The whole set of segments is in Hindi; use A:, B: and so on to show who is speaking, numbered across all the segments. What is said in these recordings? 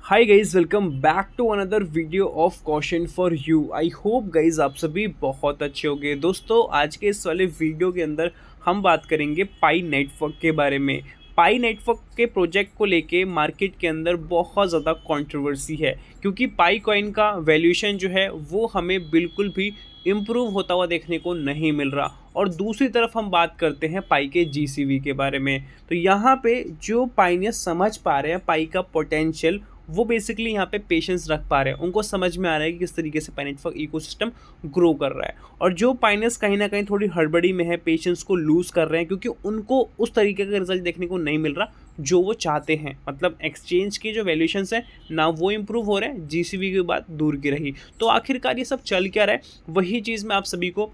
A: Hi guys, welcome back to another video of question for you. I hope guys आप सभी बहुत अच्छे होंगे। दोस्तों, आज के इस वाले वीडियो के अंदर हम बात करेंगे पाई नेटवर्क के बारे में। पाई नेटवर्क के प्रोजेक्ट को लेके मार्केट के अंदर बहुत ज़्यादा कंट्रोवर्सी है, क्योंकि पाई कॉइन का वैल्यूएशन जो है वो हमें बिल्कुल भी इम्प्रूव होता हुआ देखने को नहीं मिल रहा। और दूसरी तरफ हम बात करते हैं पाई के जीसीवी के बारे में। तो यहाँ पे जो पाइनियर्स समझ पा रहे हैं पाई का पोटेंशियल, वो बेसिकली यहाँ पे पेशेंस रख पा रहे हैं। उनको समझ में आ रहा है कि किस तरीके से पाई नेटवर्क इकोसिस्टम ग्रो कर रहा है। और जो पाइनियर्स कहीं ना कहीं थोड़ी हड़बड़ी में है, पेशेंस को लूज़ कर रहे हैं, क्योंकि उनको उस तरीके का रिजल्ट देखने को नहीं मिल रहा जो वो चाहते हैं। मतलब एक्सचेंज की जो वैल्यूएशंस है ना, वो इंप्रूव हो रहे हैं, जीसीवी की बात दूर की रही। तो आखिरकार ये सब चल क्या रहा है, वही चीज़ मैं आप सभी को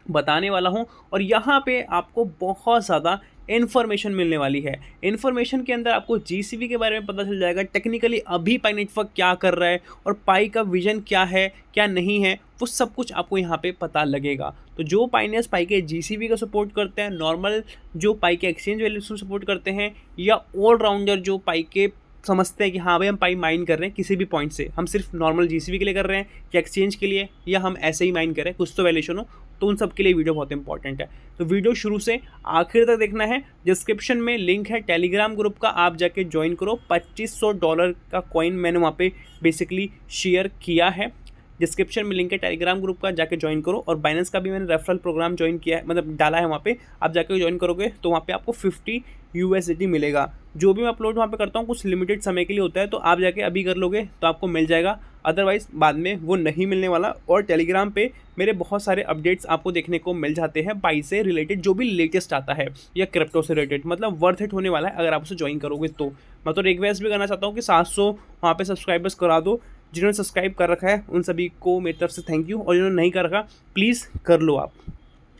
A: बताने वाला हूं। और यहाँ पे आपको बहुत ज़्यादा इन्फॉर्मेशन मिलने वाली है। इन्फॉर्मेशन के अंदर आपको जीसीवी के बारे में पता चल जाएगा, टेक्निकली अभी पाई नेटवर्क क्या कर रहा है और पाई का विजन क्या है क्या नहीं है, वो सब कुछ आपको यहाँ पे पता लगेगा। तो जो पाइनियर्स पाई के जीसीवी का सपोर्ट करते हैं, नॉर्मल जो पाई के एक्सचेंज वैल्यूज को सपोर्ट करते हैं, या ऑलराउंडर जो पाई के समझते हैं कि हाँ भाई हम पाई माइन कर रहे हैं किसी भी पॉइंट से, हम सिर्फ नॉर्मल जीसीवी के लिए कर रहे हैं या एक्सचेंज के लिए, या हम ऐसे ही माइन कर रहे हैं, कुछ तो वैल्यूएशन हो, तो उन सब के लिए वीडियो बहुत इंपॉर्टेंट है। तो वीडियो शुरू से आखिर तक देखना है। डिस्क्रिप्शन में लिंक है टेलीग्राम ग्रुप का, आप जाके ज्वाइन करो। $2500 का कॉइन मैंने वहाँ पे बेसिकली शेयर किया है। डिस्क्रिप्शन में लिंक है टेलीग्राम ग्रुप का, जाके ज्वाइन करो। और बाइनेंस का भी मैंने रेफरल प्रोग्राम ज्वाइन किया है, मतलब डाला है वहाँ पे। आप जाके ज्वाइन करोगे तो वहाँ पे आपको 50 USD मिलेगा। जो भी मैं अपलोड वहाँ पे करता हूँ कुछ लिमिटेड समय के लिए होता है, तो आप जाके अभी कर लोगे तो आपको मिल जाएगा, अदरवाइज़ बाद में वो नहीं मिलने वाला। और टेलीग्राम पे मेरे बहुत सारे अपडेट्स आपको देखने को मिल जाते हैं पाई से रिलेटेड, जो भी लेटेस्ट आता है या क्रिप्टो से रिलेटेड। मतलब वर्थ इट होने वाला है अगर आप उसे ज्वाइन करोगे तो। मैं तो रिक्वेस्ट भी करना चाहता हूँ कि 700 वहाँ पे सब्सक्राइबर्स करा दो। जिन्होंने सब्सक्राइब कर रखा है उन सभी को मेरी तरफ से थैंक यू, और जिन्होंने नहीं कर रखा प्लीज़ कर लो आप।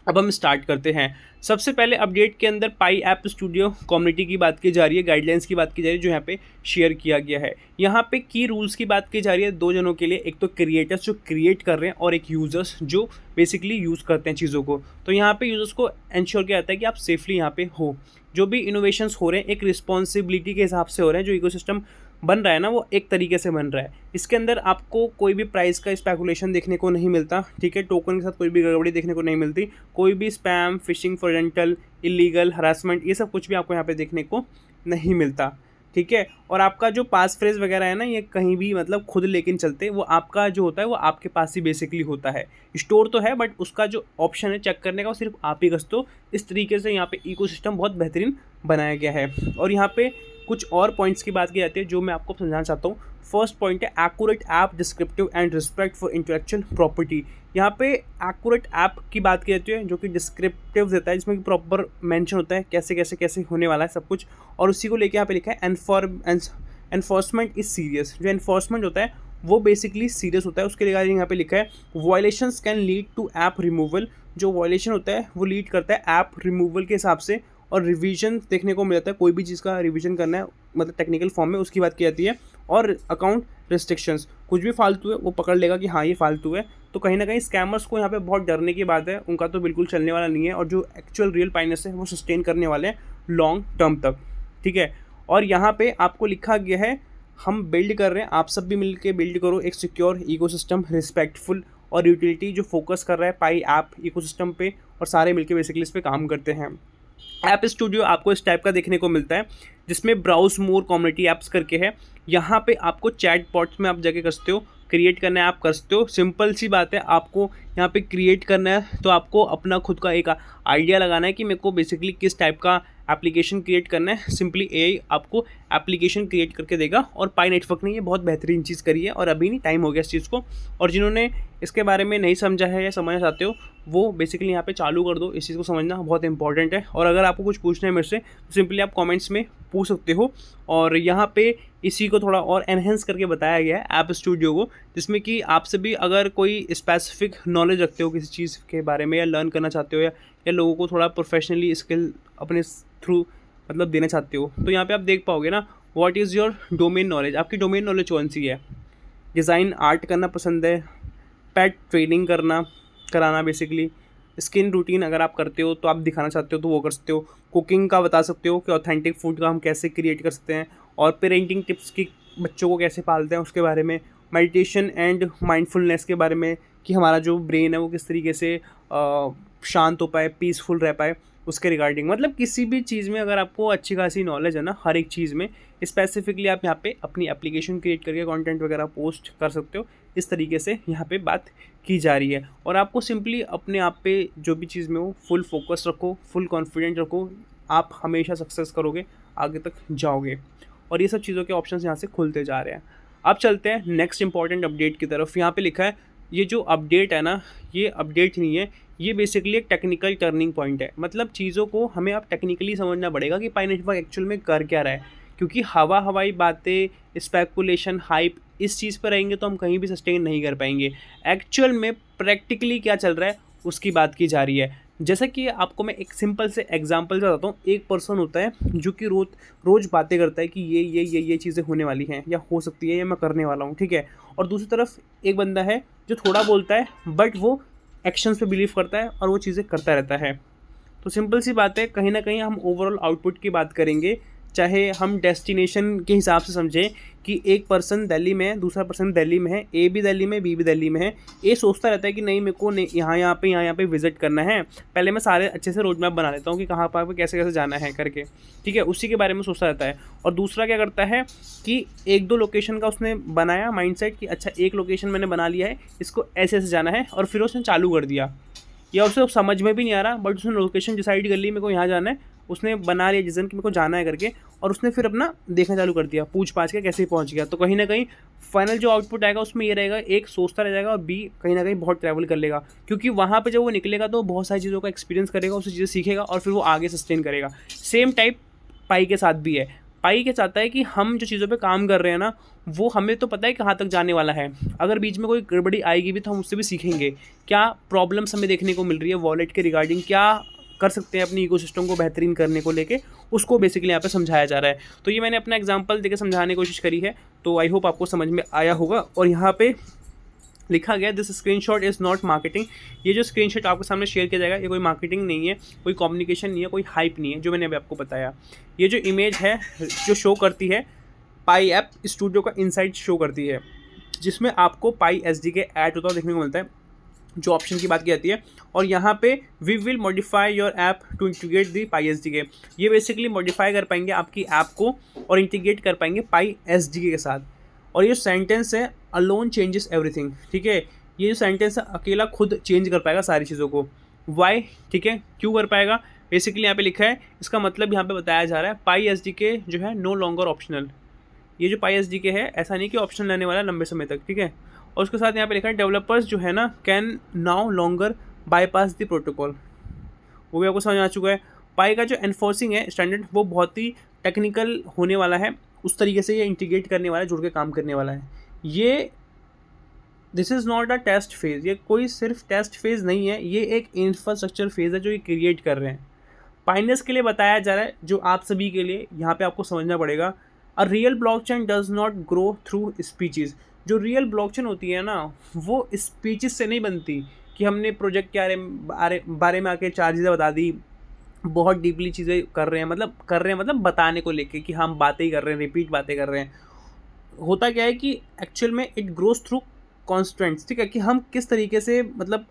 A: अब हम स्टार्ट करते हैं। सबसे पहले अपडेट के अंदर पाई ऐप स्टूडियो कम्युनिटी की बात की जा रही है, गाइडलाइंस की बात की जा रही है, जो यहाँ पे शेयर किया गया है। यहाँ पे की रूल्स की बात की जा रही है दो जनों के लिए, एक तो क्रिएटर्स जो क्रिएट कर रहे हैं और एक यूज़र्स जो बेसिकली यूज़ करते हैं चीज़ों को। तो यहाँ पे यूज़र्स को इंश्योर किया जाता है कि आप सेफली यहाँ पे हो। जो भी इनोवेशंस हो रहे हैं एक रिस्पॉन्सिबिलिटी के हिसाब से हो रहे हैं। जो इकोसिस्टम बन रहा है ना, वो एक तरीके से बन रहा है। इसके अंदर आपको कोई भी प्राइस का स्पेकुलेशन देखने को नहीं मिलता, ठीक है। टोकन के साथ कोई भी गड़बड़ी देखने को नहीं मिलती। कोई भी स्पैम, फिशिंग, फ्रॉडेंटल, इलीगल, हरासमेंट, ये सब कुछ भी आपको यहाँ पे देखने को नहीं मिलता, ठीक है। और आपका जो पास फ्रेज वगैरह है ना, ये कहीं भी मतलब खुद लेकिन चलते, वो आपका जो होता है वो आपके पास ही बेसिकली होता है। स्टोर तो है बट उसका जो ऑप्शन है चेक करने का वो सिर्फ आप ही कर सकते हो। इस तरीके से यहाँ पे इकोसिस्टम बहुत बेहतरीन बनाया गया है। और यहाँ पे कुछ और पॉइंट्स की बात की जाती है जो मैं आपको समझाना चाहता हूँ। फर्स्ट पॉइंट है accurate app descriptive and respect for intellectual property. यहाँ पे एक्यूरेट ऐप की बात की जाती है जो कि डिस्क्रिप्टिव देता है, जिसमें प्रॉपर मेंशन होता है कैसे कैसे कैसे होने वाला है सब कुछ। और उसी को लेके यहाँ पे लिखा है एनफोर्समेंट इज सीरियस। जो एनफोर्समेंट होता है वो बेसिकली सीरियस होता है। उसके रिगार्डिंग यहाँ पे लिखा है violations can lead to app removal. जो वायलेशन होता है वो लीड करता है ऐप रिमूवल के हिसाब से। और रिवीजन देखने को मिल जाता है, कोई भी चीज़ का रिवीजन करना है मतलब टेक्निकल फॉर्म में, उसकी बात की जाती है। और अकाउंट रिस्ट्रिक्शंस, कुछ भी फालतू है वो पकड़ लेगा कि हाँ ये फालतू है। तो कहीं ना कहीं स्कैमर्स को यहाँ पे बहुत डरने की बात है, उनका तो बिल्कुल चलने वाला नहीं है। और जो एक्चुअल रियल पाइनेस है वो सस्टेन करने वाले हैं लॉन्ग टर्म तक, ठीक है। और यहाँ पे आपको लिखा गया है हम बिल्ड कर रहे हैं, आप सब भी मिल के बिल्ड करो एक सिक्योर इकोसिस्टम, रिस्पेक्टफुल और यूटिलिटी जो फोकस कर रहा है पाई ऐप इकोसिस्टम पे, और सारे मिलके बेसिकली इस पर काम करते हैं। ऐप स्टूडियो आपको इस टाइप का देखने को मिलता है, जिसमें ब्राउज मोर कम्युनिटी ऐप्स करके है। यहाँ पे आपको चैट बॉट्स में आप जाके कर सकते हो, क्रिएट करना है आप कर सकते हो। सिंपल सी बात है, आपको यहाँ पे क्रिएट करना है तो आपको अपना खुद का एक आइडिया लगाना है कि मेरे को बेसिकली किस टाइप का एप्लीकेशन क्रिएट करना है। सिंपली एआई आपको एप्लीकेशन क्रिएट करके देगा। और पाई नेटवर्क ने ये बहुत बेहतरीन चीज़ करी है, और अभी नहीं टाइम हो गया इस चीज़ को। और जिन्होंने इसके बारे में नहीं समझा है या समझना चाहते हो वो बेसिकली यहाँ पे चालू कर दो, इस चीज़ को समझना बहुत इंपॉर्टेंट है। और अगर आपको कुछ पूछना है मेरे से तो सिंपली आप कमेंट्स में पूछ सकते हो। और यहाँ पे इसी को थोड़ा और एनहेंस करके बताया गया है ऐप स्टूडियो को, जिसमें कि आपसे भी अगर कोई स्पेसिफिक नॉलेज रखते हो किसी चीज़ के बारे में, या लर्न करना चाहते हो, या लोगों को थोड़ा प्रोफेशनली स्किल अपने थ्रू मतलब देना चाहते हो, तो यहाँ पे आप देख पाओगे ना what is your domain knowledge. आपकी डोमेन नॉलेज कौन सी है? डिज़ाइन आर्ट करना पसंद है, पेट ट्रेनिंग कराना बेसिकली, स्किन रूटीन अगर आप करते हो तो आप दिखाना चाहते हो तो वो कर सकते हो। कुकिंग का बता सकते हो कि ऑथेंटिक फूड का हम कैसे क्रिएट कर सकते हैं। और पेरेंटिंग टिप्स की बच्चों को कैसे पालते हैं उसके बारे में, मेडिटेशन एंड माइंडफुलनेस के बारे में कि हमारा जो ब्रेन है वो किस तरीके से शांत हो पाए, पीसफुल रह पाए, उसके रिगार्डिंग। मतलब किसी भी चीज़ में अगर आपको अच्छी खासी नॉलेज है ना, हर एक चीज़ में स्पेसिफिकली आप यहाँ पे अपनी एप्लीकेशन क्रिएट करके कंटेंट वगैरह पोस्ट कर सकते हो। इस तरीके से यहाँ पे बात की जा रही है और आपको सिंपली अपने आप पे जो भी चीज़ में हो फुल फोकस रखो, फुल कॉन्फिडेंट रखो, आप हमेशा सक्सेस करोगे, आगे तक जाओगे। और ये सब चीज़ों के ऑप्शंस यहाँ से खुलते जा रहे हैं। अब चलते हैं नेक्स्ट इंपॉर्टेंट अपडेट की तरफ। यहाँ पे लिखा है, ये जो अपडेट है ना, ये अपडेट नहीं है, ये बेसिकली एक टेक्निकल टर्निंग पॉइंट है। मतलब चीज़ों को हमें अब टेक्निकली समझना पड़ेगा कि पाई नेटवर्क एक्चुअल में कर क्या रहा है, क्योंकि हवाई बातें, स्पेकुलेशन, हाइप इस चीज़ पर रहेंगे तो हम कहीं भी सस्टेन नहीं कर पाएंगे। एक्चुअल में प्रैक्टिकली क्या चल रहा है उसकी बात की जा रही है। जैसा कि आपको मैं एक सिंपल से एग्जांपल बताता हूँ। एक पर्सन होता है जो कि रोज़ बातें करता है कि ये चीज़ें होने वाली हैं या हो सकती है या मैं करने वाला हूँ, ठीक है। और दूसरी तरफ एक बंदा है जो थोड़ा बोलता है बट वो एक्शंस पे बिलीव करता है और वो चीज़ें करता रहता है। तो सिंपल सी बात है, कहीं ना कहीं हम ओवरऑल आउटपुट की बात करेंगे, चाहे हम डेस्टिनेशन के हिसाब से समझें कि एक पर्सन दिल्ली में है, दूसरा पर्सन दिल्ली में है, ए भी दिल्ली में, बी भी दिल्ली में है। ए सोचता रहता है कि नहीं, मेरे को यहाँ पे विजिट करना है, पहले मैं सारे अच्छे से रोड मैप बना लेता हूँ कि कहाँ पर कैसे कैसे जाना है करके, ठीक है, उसी के बारे में सोचता रहता है। और दूसरा क्या करता है कि एक दो लोकेशन का उसने बनाया माइंडसेट कि अच्छा एक लोकेशन मैंने बना लिया है, इसको ऐसे ऐसे जाना है, और फिर उसने चालू कर दिया, या उसे समझ में भी नहीं आ रहा बट उसने लोकेशन डिसाइड कर ली, मेरे को यहाँ जाना है, उसने बना लिया डिसीजन कि मेरे को जाना है करके, और उसने फिर अपना देखना चालू कर दिया, पूछ पाछ के कैसे पहुँच गया। तो कहीं ना कहीं फाइनल जो आउटपुट आएगा उसमें ये रहेगा, एक सोचता रह जाएगा और बी कहीं ना कहीं बहुत ट्रैवल कर लेगा, क्योंकि वहाँ पे जब वो निकलेगा तो बहुत सारी चीज़ों का एक्सपीरियंस करेगा, उससे चीज़ें सीखेगा और फिर वो आगे सस्टेन करेगा। सेम टाइप पाई के साथ भी है। पाई क्या चाहता है कि हम जो चीज़ों पे काम कर रहे हैं ना, वो हमें तो पता है कहाँ तक जाने वाला है, अगर बीच में कोई गड़बड़ी आएगी भी तो हम उससे भी सीखेंगे, क्या प्रॉब्लम्स हमें देखने को मिल रही है वॉलेट के रिगार्डिंग, क्या कर सकते हैं अपनी इकोसिस्टम को बेहतरीन करने को लेके, उसको बेसिकली यहाँ पे समझाया जा रहा है। तो ये मैंने अपना एग्जांपल देके समझाने की कोशिश करी है, तो आई होप आपको समझ में आया होगा। और यहाँ पे लिखा गया this screenshot is not marketing. ये जो स्क्रीनशॉट आपके सामने शेयर किया जाएगा ये कोई मार्केटिंग नहीं है, कोई कम्युनिकेशन नहीं है, कोई हाइप नहीं है, जो मैंने अभी आपको बताया। ये जो इमेज है जो शो करती है, पाई ऐप स्टूडियो का इनसाइट शो करती है, जिसमें आपको पाई एसडीके ऐड होता हुआ देखने को मिलता है, जो ऑप्शन की बात की जाती है। और यहाँ पे we will modify your app to integrate the Pi SDK. ये बेसिकली मॉडिफाई कर पाएंगे आपकी ऐप को और इंटीग्रेट कर पाएंगे पाई एसडीके के साथ। और ये सेंटेंस है अलोन चेंजेस एवरीथिंग, ठीक है। ये जो सेंटेंस है अकेला खुद चेंज कर पाएगा सारी चीज़ों को। वाई, ठीक है, क्यों कर पाएगा, बेसिकली यहाँ पे लिखा है, इसका मतलब यहाँ पे बताया जा रहा है पाई एसडीके जो है नो लॉन्गर ऑप्शनल। ये जो पाई एसडीके है ऐसा नहीं कि ऑप्शनल रहने वाला है लंबे समय तक, ठीक है। और उसके साथ यहाँ पे लिखा है डेवलपर्स जो है ना can now longer bypass the protocol, वो भी आपको समझ आ चुका है। पाई का जो एनफोर्सिंग है स्टैंडर्ड वो बहुत ही टेक्निकल होने वाला है, उस तरीके से ये इंटीग्रेट करने वाला है, जुड़ के काम करने वाला है। ये this is not a test phase, ये कोई सिर्फ टेस्ट फेज़ नहीं है, ये एक इंफ्रास्ट्रक्चर फेज़ है जो ये क्रिएट कर रहे हैं। पाइनियर्स के लिए बताया जा रहा है, जो आप सभी के लिए यहाँ पे आपको समझना पड़ेगा। A real blockchain does not grow through speeches. जो रियल ब्लॉकचेन होती है ना, वो स्पीचेस से नहीं बनती कि हमने प्रोजेक्ट के बारे में आके चार चीज़ें बता दी, बहुत डीपली चीज़ें कर रहे हैं, मतलब बताने को लेके कि हम बातें ही कर रहे हैं, रिपीट बातें कर रहे हैं। होता क्या है कि एक्चुअल में इट ग्रोज थ्रू कॉन्स्टेंट्स, ठीक है, कि हम किस तरीके से मतलब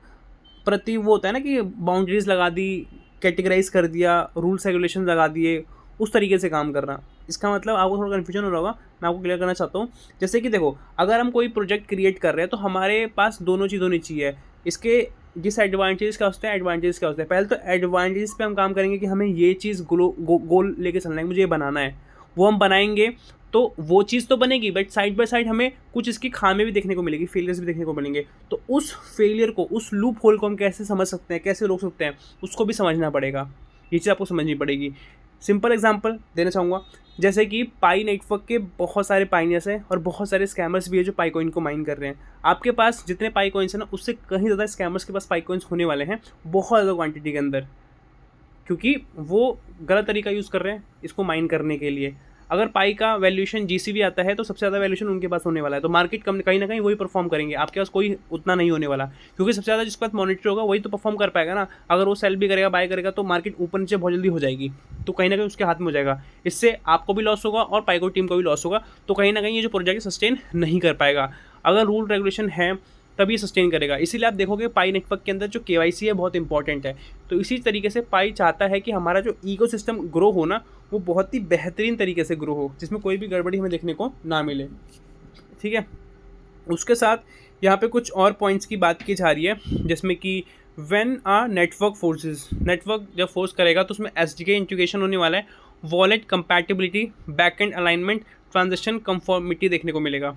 A: प्रति वो होता है ना कि बाउंड्रीज लगा दी, कैटेगराइज कर दिया, रूल्स रेगुलेशन लगा दिए, उस तरीके से काम करना। इसका मतलब आपको थोड़ा कन्फ्यूजन हो रहा होगा, मैं आपको क्लियर करना चाहता हूँ। जैसे कि देखो, अगर हम कोई प्रोजेक्ट क्रिएट कर रहे हैं तो हमारे पास दोनों चीज़ होनी चाहिए। इसके डिसएडवांटेज क्या होते हैं, एडवांटेज क्या होते हैं। पहले तो एडवांटेज पे हम काम करेंगे कि हमें ये चीज़ गोल लेके चलना है, मुझे ये बनाना है, वो हम बनाएंगे तो वो चीज़ तो बनेगी, बट साइड बाय साइड हमें कुछ इसकी खामी भी देखने को मिलेगी, फेलियर्स भी देखने को मिलेंगे। तो उस फेलियर को, उस लूप होल को हम कैसे समझ सकते हैं, कैसे रोक सकते हैं, उसको भी समझना पड़ेगा। ये चीज़ आपको समझनी पड़ेगी। सिंपल एग्जांपल देना चाहूँगा, जैसे कि पाई नेटवर्क के बहुत सारे पाइनियर्स हैं और बहुत सारे स्कैमर्स भी है जो पाई कॉइन को माइन कर रहे हैं। आपके पास जितने पाई कॉइन्स हैं ना, उससे कहीं ज़्यादा स्कैमर्स के पास पाई कॉइन्स होने वाले हैं, बहुत ज़्यादा क्वांटिटी के अंदर, क्योंकि वो गलत तरीका यूज़ कर रहे हैं इसको माइन करने के लिए। अगर पाई का वैल्यूएशन जीसीबी आता है तो सबसे ज़्यादा वैल्यूएशन उनके पास होने वाला है, तो मार्केट कहीं ना कहीं वही परफॉर्म करेंगे, आपके पास कोई उतना नहीं होने वाला, क्योंकि सबसे ज़्यादा जिसके पास मॉनिटर होगा वही तो परफॉर्म कर पाएगा ना। अगर वो सेल भी करेगा बाय करेगा तो मार्केट ऊपर नीचे बहुत जल्दी हो जाएगी, तो कहीं ना कहीं उसके हाथ में हो जाएगा, इससे आपको भी लॉस होगा और पाइको टीम को भी लॉस होगा, तो कहीं ना कहीं ये जो प्रोजेक्ट सस्टेन नहीं कर पाएगा। अगर रूल रेगुलेशन है तभी सस्टेन करेगा, इसीलिए आप देखोगे पाई नेटवर्क के अंदर जो केवाईसी है बहुत इंपॉर्टेंट है। तो इसी तरीके से पाई चाहता है कि हमारा जो इकोसिस्टम ग्रो हो ना, वो बहुत ही बेहतरीन तरीके से ग्रो हो, जिसमें कोई भी गड़बड़ी हमें देखने को ना मिले, ठीक है। उसके साथ यहाँ पे कुछ और पॉइंट्स की बात की जा रही है, जिसमें कि when a network forces, network जब फोर्स करेगा तो उसमें एसडीके इंटीग्रेशन होने वाला है, wallet compatibility, backend alignment, transaction conformity देखने को मिलेगा।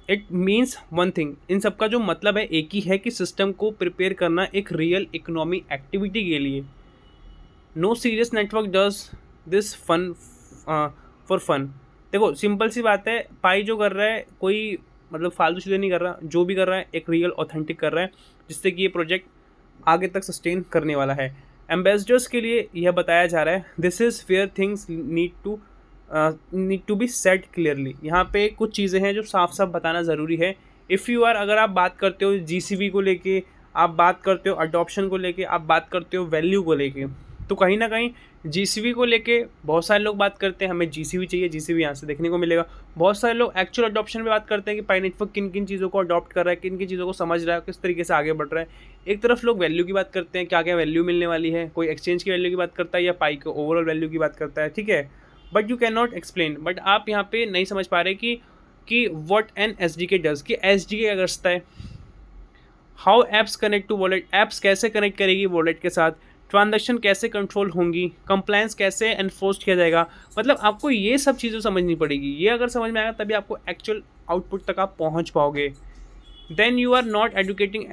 A: इट मीन्स वन थिंग, इन सब का जो मतलब है एक ही है कि सिस्टम को प्रिपेयर करना एक रियल इकोनॉमी एक्टिविटी के लिए। No serious network does this fun for fun. देखो सिंपल सी बात है, पाई जो कर रहा है कोई मतलब फालतू चीज़ें नहीं कर रहा, जो भी कर रहा है एक रियल ऑथेंटिक कर रहा है, जिससे कि ये प्रोजेक्ट आगे तक सस्टेन करने वाला है। एम्बेसडर्स के लिए यह बताया जा रहा है, this is fair things need to be set clearly. यहाँ पे कुछ चीज़ें हैं जो साफ साफ बताना ज़रूरी है। इफ़ यू आर, अगर आप बात करते हो जीसीबी को लेके, आप बात करते हो अडॉप्शन को लेके, आप बात करते हो वैल्यू को लेके, तो कहीं ना कहीं जीसीबी को लेके बहुत सारे लोग बात करते हैं हमें जीसीबी चाहिए, जीसीबी यहाँ से देखने को मिलेगा। बहुत सारे लोग एक्चुअल अडॉप्शन में बात करते हैं कि पाई नेटवर्क किन किन चीज़ों को अडॉप्ट कर रहा है, किन किन चीज़ों को समझ रहा है, किस तरीके से आगे बढ़ रहा है। एक तरफ लोग वैल्यू की बात करते हैं, क्या क्या वैल्यू मिलने वाली है, कोई एक्सचेंज की वैल्यू की बात करता है या पाई के ओवरऑल वैल्यू की बात करता है, ठीक है। But you can not explain, but आप यहाँ पे नहीं समझ पा रहे कि व्हाट एन एसडीके डज, कि एसडीके क्या करता है, how apps connect to wallet, apps कैसे कनेक्ट करेगी वॉलेट के साथ, ट्रांजैक्शन कैसे कंट्रोल होंगी, कंप्लायंस कैसे एनफोर्स किया जाएगा। मतलब आपको ये सब चीज़ें समझनी पड़ेगी, ये अगर समझ में आएगा तभी आपको एक्चुअल आउटपुट तक आप पहुंच पाओगे। Then you are not educating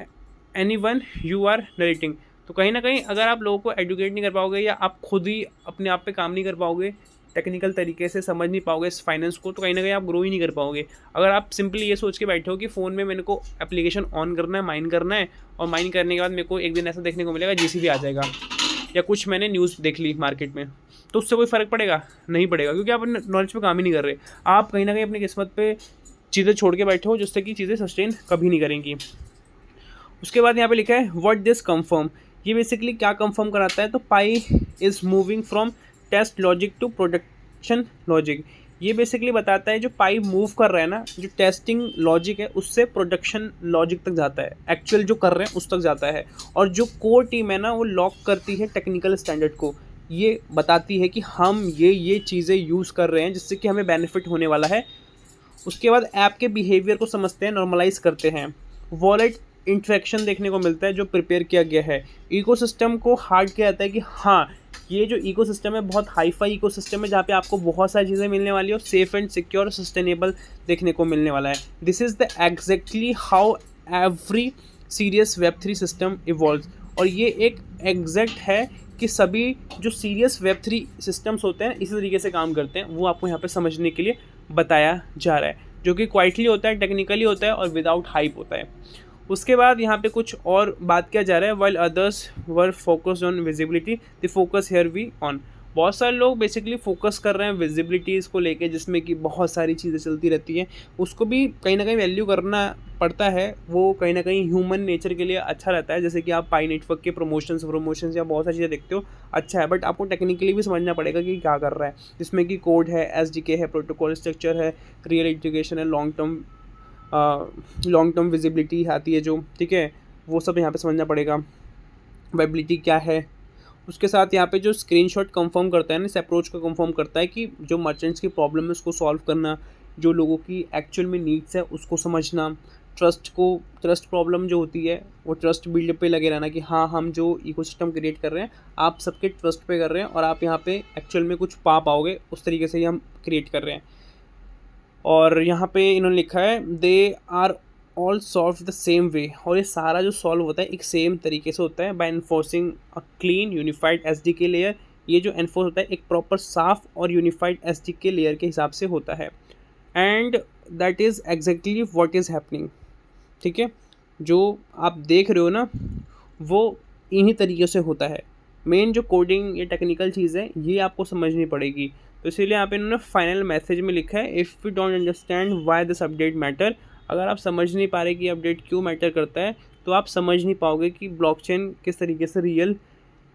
A: anyone, you are narrating. तो कहीं ना कहीं अगर आप लोगों को एडुकेट नहीं कर पाओगे या आप खुद ही अपने आप पे काम नहीं कर पाओगे, टेक्निकल तरीके से समझ नहीं पाओगे इस फाइनेंस को, तो कहीं ना कहीं आप ग्रो ही नहीं कर पाओगे। अगर आप सिंपली ये सोच के बैठे हो कि फ़ोन में मेरे को एप्लीकेशन ऑन करना है, माइन करना है, और माइन करने के बाद मेरे को एक दिन ऐसा देखने को मिलेगा जीसीबी आ जाएगा, या कुछ मैंने न्यूज़ देख ली मार्केट में, तो उससे कोई फ़र्क पड़ेगा? नहीं पड़ेगा, क्योंकि आप नॉलेज पे काम ही नहीं कर रहे। आप कहीं ना कहीं अपनी किस्मत पे चीज़ें छोड़ के बैठे हो, जिससे कि चीज़ें सस्टेन कभी नहीं करेंगी। उसके बाद यहाँ पे लिखा है व्हाट दिस कंफर्म, ये बेसिकली क्या कंफर्म कराता है, तो pi is moving from test logic to production logic. ये बेसिकली बताता है जो पाई मूव कर रहा है ना, जो टेस्टिंग लॉजिक है उससे प्रोडक्शन लॉजिक तक जाता है, एक्चुअल जो कर रहे हैं उस तक जाता है। और जो कोर टीम है ना वो लॉक करती है टेक्निकल स्टैंडर्ड को, ये बताती है कि हम ये चीज़ें यूज़ कर रहे हैं जिससे कि हमें बेनिफिट होने वाला है। उसके बाद ऐप के बिहेवियर को समझते हैं, नॉर्मलाइज करते हैं। वॉलेट इंट्रैक्शन देखने को मिलता है जो प्रिपेयर किया गया है। इकोसिस्टम को हार्ड किया जाता है कि हाँ ये जो इकोसिस्टम है बहुत हाईफाई इकोसिस्टम है, जहाँ पे आपको बहुत सारी चीज़ें मिलने वाली है और सेफ एंड सिक्योर सस्टेनेबल देखने को मिलने वाला है। This is the exactly how every serious Web3 system evolves. और ये एक एग्जैक्ट है कि सभी जो सीरियस वेब3 सिस्टम्स होते हैं इसी तरीके से काम करते हैं, वो आपको यहाँ पे समझने के लिए बताया जा रहा है, जो कि क्वाइटली होता है, टेक्निकली होता है और विदाउट हाइप होता है। उसके बाद यहाँ पे कुछ और बात किया जा रहा है, while others were focused on visibility the focus here we on. बहुत सारे लोग बेसिकली फोकस कर रहे हैं विजिबिलिटीज़ को लेके, जिसमें कि बहुत सारी चीज़ें चलती रहती हैं, उसको भी कहीं ना कहीं वैल्यू करना पड़ता है, वो कहीं ना कहीं ह्यूमन नेचर के लिए अच्छा रहता है। जैसे कि आप पाई नेटवर्क के प्रमोशंस या बहुत सारी चीज़ें देखते हो, अच्छा है, बट आपको टेक्निकली भी समझना पड़ेगा कि क्या कर रहा है, जिसमें कि कोड है, एसडीके है, प्रोटोकॉल स्ट्रक्चर है, रियल इंटीग्रेशन है, लॉन्ग टर्म विजिबिलिटी आती है जो, ठीक है, वो सब यहाँ पे समझना पड़ेगा। वाइबिलिटी क्या है, उसके साथ यहाँ पे जो स्क्रीनशॉट कंफर्म करता है ना, इस अप्रोच को कंफर्म करता है कि जो मर्चेंट्स की प्रॉब्लम है उसको सॉल्व करना, जो लोगों की एक्चुअल में नीड्स है उसको समझना, ट्रस्ट प्रॉब्लम जो होती है वो ट्रस्ट बिल्ड पे लगे रहना कि हाँ हम जो इकोसिस्टम क्रिएट कर रहे हैं आप सबके ट्रस्ट पे कर रहे हैं और आप यहाँ पे एक्चुअल में कुछ पा पाओगे, उस तरीके से ही हम क्रिएट कर रहे हैं। और यहाँ पे इन्होंने लिखा है they are all solve the same way, और ये सारा जो सॉल्व होता है एक सेम तरीके से होता है by enforcing a clean unified SDK layer. ये जो एनफोर्स होता है एक प्रॉपर साफ और यूनिफाइड एसडीके लेयर के हिसाब से होता है, and that is exactly what is happening. ठीक है, जो आप देख रहे हो ना वो इन्हीं तरीके से होता है। मेन जो कोडिंग या टेक्निकल चीज़ है ये आपको समझनी पड़ेगी, तो इसीलिए यहाँ पे इन्होंने फाइनल मैसेज में लिखा है, if you don't understand why this update matter, अगर आप समझ नहीं पा रहे कि अपडेट क्यों मैटर करता है तो आप समझ नहीं पाओगे कि ब्लॉकचेन किस तरीके से रियल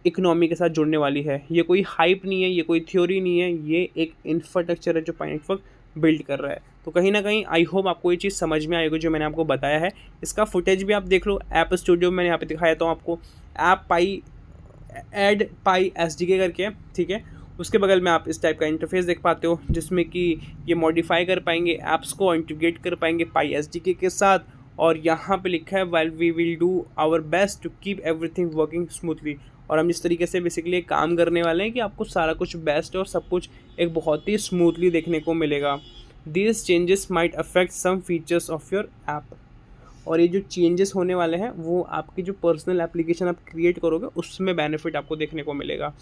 A: इकोनॉमी के साथ जुड़ने वाली है। ये कोई हाइप नहीं है, ये कोई थ्योरी नहीं है, ये एक इंफ्रास्ट्रक्चर है जो पाई नेटवर्क बिल्ड कर रहा है। तो कहीं ना कहीं आई होप आपको ये चीज़ समझ में आएगी जो मैंने आपको बताया है। इसका फुटेज भी आप देख लो, ऐप स्टूडियो में मैंने यहाँ पे दिखाया था आपको, ऐप पाई ऐड पाई SDK करके है, ठीक है। उसके बगल में आप इस टाइप का इंटरफेस देख पाते हो जिसमें कि ये मॉडिफाई कर पाएंगे, ऐप्स को इंटीग्रेट कर पाएंगे पाई SDK के साथ। और यहाँ पे लिखा है well we will do our best to keep everything working smoothly. और हम इस तरीके से बेसिकली काम करने वाले हैं कि आपको सारा कुछ बेस्ट और सब कुछ एक बहुत ही स्मूथली देखने को मिलेगा। These changes might affect some features of your app. और ये जो चेंजेस होने वाले हैं वो आपकी जो पर्सनल एप्लीकेशन आप क्रिएट करोगे उसमें बेनिफिट आपको देखने को मिलेगा।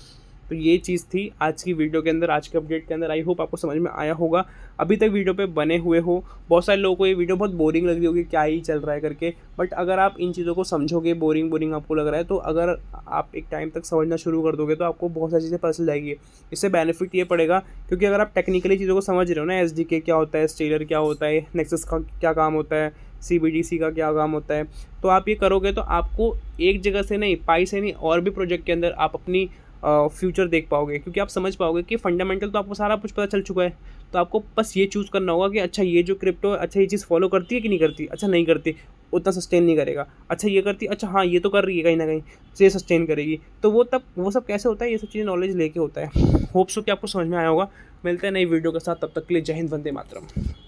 A: तो ये चीज़ थी आज की वीडियो के अंदर, आज के अपडेट के अंदर। आई होप आपको समझ में आया होगा। अभी तक वीडियो पे बने हुए हो, बहुत सारे लोगों को ये वीडियो बहुत बोरिंग लग रही होगी, क्या ही चल रहा है करके, बट अगर आप इन चीज़ों को समझोगे, बोरिंग आपको लग रहा है, तो अगर आप एक टाइम तक समझना शुरू कर दोगे तो आपको बहुत सारी चीज़ें पता चल जाएगी। इससे बेनिफिट ये पड़ेगा क्योंकि अगर आप टेक्निकली चीज़ों को समझ रहे हो ना, SDK क्या होता है, स्टेलर क्या होता है, नेक्सस का क्या काम होता है, CBDC का क्या काम होता है, तो आप ये करोगे तो आपको एक जगह से नहीं, पाई से नहीं, और भी प्रोजेक्ट के अंदर आप अपनी फ्यूचर देख पाओगे। क्योंकि आप समझ पाओगे कि फंडामेंटल तो आपको सारा कुछ पता चल चुका है। तो आपको बस ये चूज़ करना होगा कि अच्छा ये जो क्रिप्टो है, अच्छा ये चीज़ फॉलो करती है कि नहीं करती, अच्छा नहीं करती, उतना सस्टेन नहीं करेगा, अच्छा ये करती, अच्छा हाँ ये तो कर रही है कहीं ना कहीं, तो ये सस्टेन करेगी। तो वो सब कैसे होता है, ये सब चीज़ें नॉलेज लेके होता है। होप्स हो कि आपको समझ में आया होगा। मिलते हैं नई वीडियो के साथ, तब तक के लिए जय हिंद, वंदे मातरम।